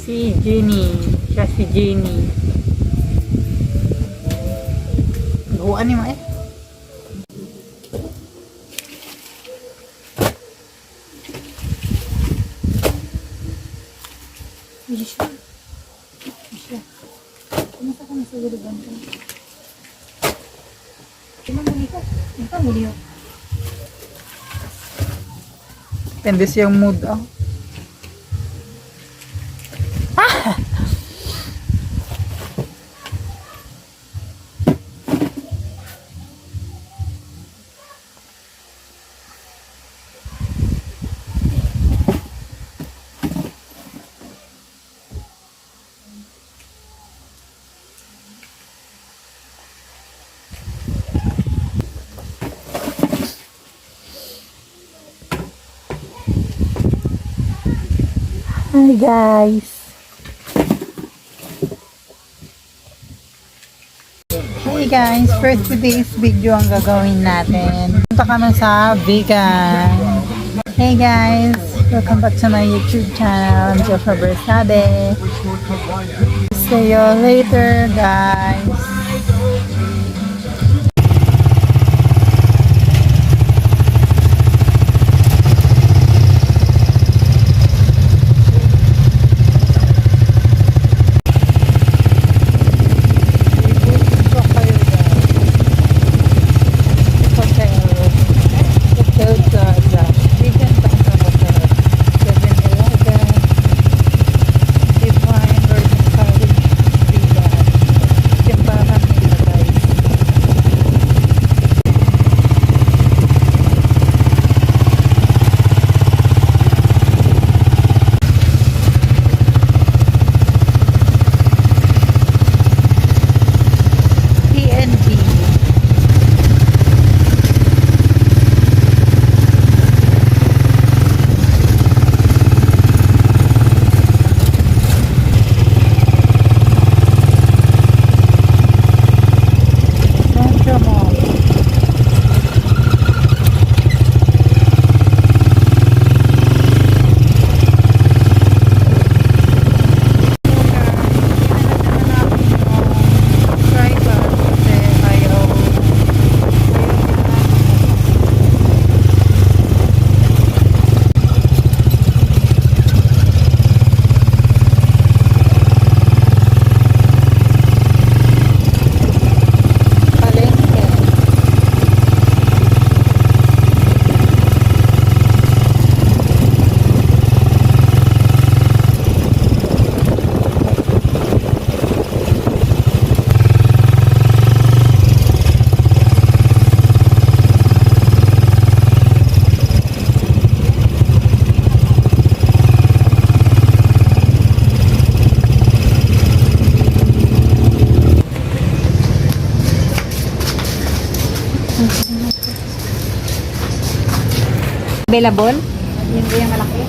Si Jenny. Siya si Jenny. Buuan ni mo eh. Joshua. Joshua. Kumusta ka na sa gulugan ko? Muli ka. Ito muli yun. Depende siyang mood ah. Hi guys! Hey guys! For today's video ang gagawin natin. Punta kami sa Vigan. Hey guys! Welcome back to my YouTube channel. I'm joshuabersabe. See you later guys! Available? Yun ba yung malaki?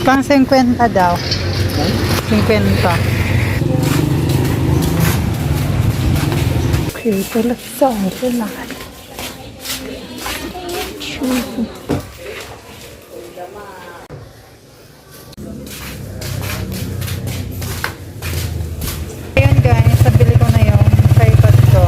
Pang 50 daw. 50. Okay, so let's go. Sabili ko na yung tripod ko.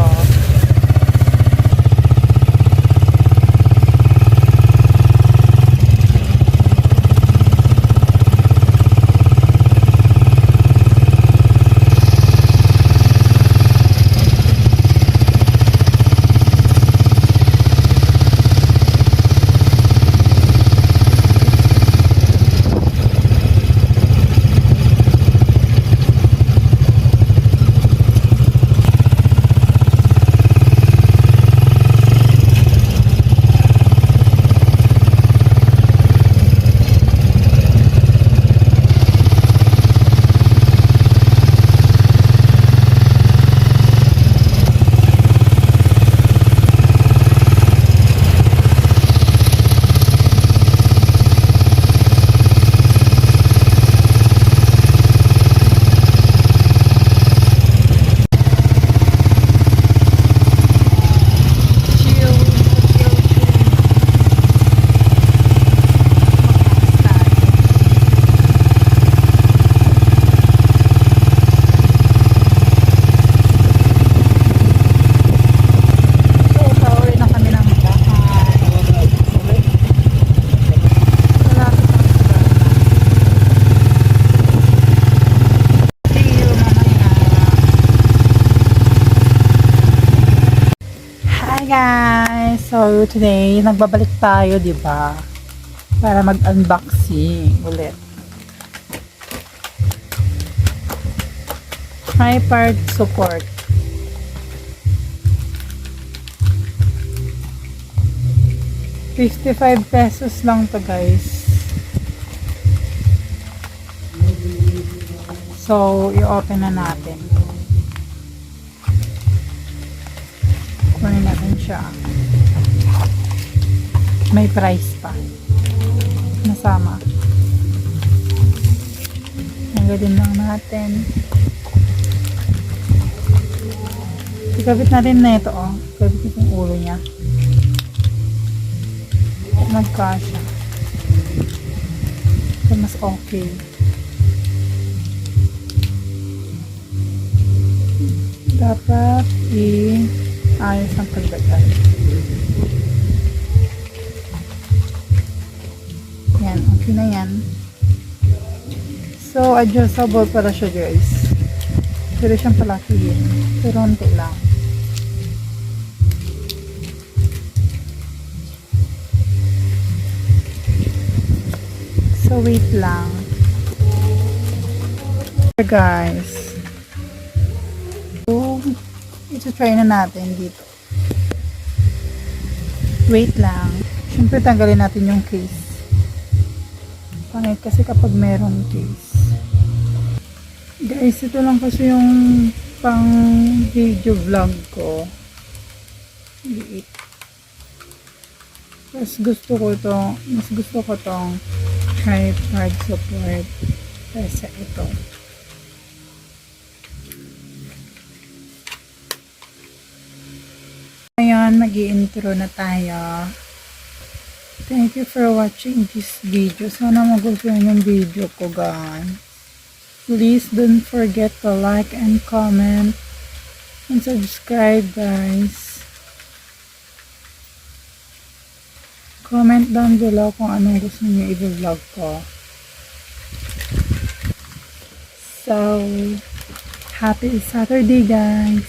guys! So today, nagbabalik tayo, di ba? Para mag-unboxing ulit. Tripod support. ₱55 lang to, guys. So, i-open na natin. Kunin natin siya. May price pa. Nasama. Tanggalin lang natin. Ikabit natin na ito, oh. Ikabit ito yung ulo niya. Nagkasya. So, mas okay. Dapat ayos ang paglagay. Yan, okay na yan. So, adjustable para siya, guys. Pero siyang palakihin. Pero onti lang. So, wait lang. So, guys. So, ito-try na natin dito. Wait lang. Siyempre, tanggalin natin yung case. Pangit kasi kapag merong case. Guys, ito lang kasi yung pang video vlog ko. Liit. Mas gusto ko tong tripod support kaysa ito. Ayan, mag-i-intro na tayo. Thank you for watching this video. Sana magustuhan yung video ko, guys. Please don't forget to like and comment and subscribe, guys. Comment down below kung anong gusto niyo i-vlog ko. So, happy Saturday, guys.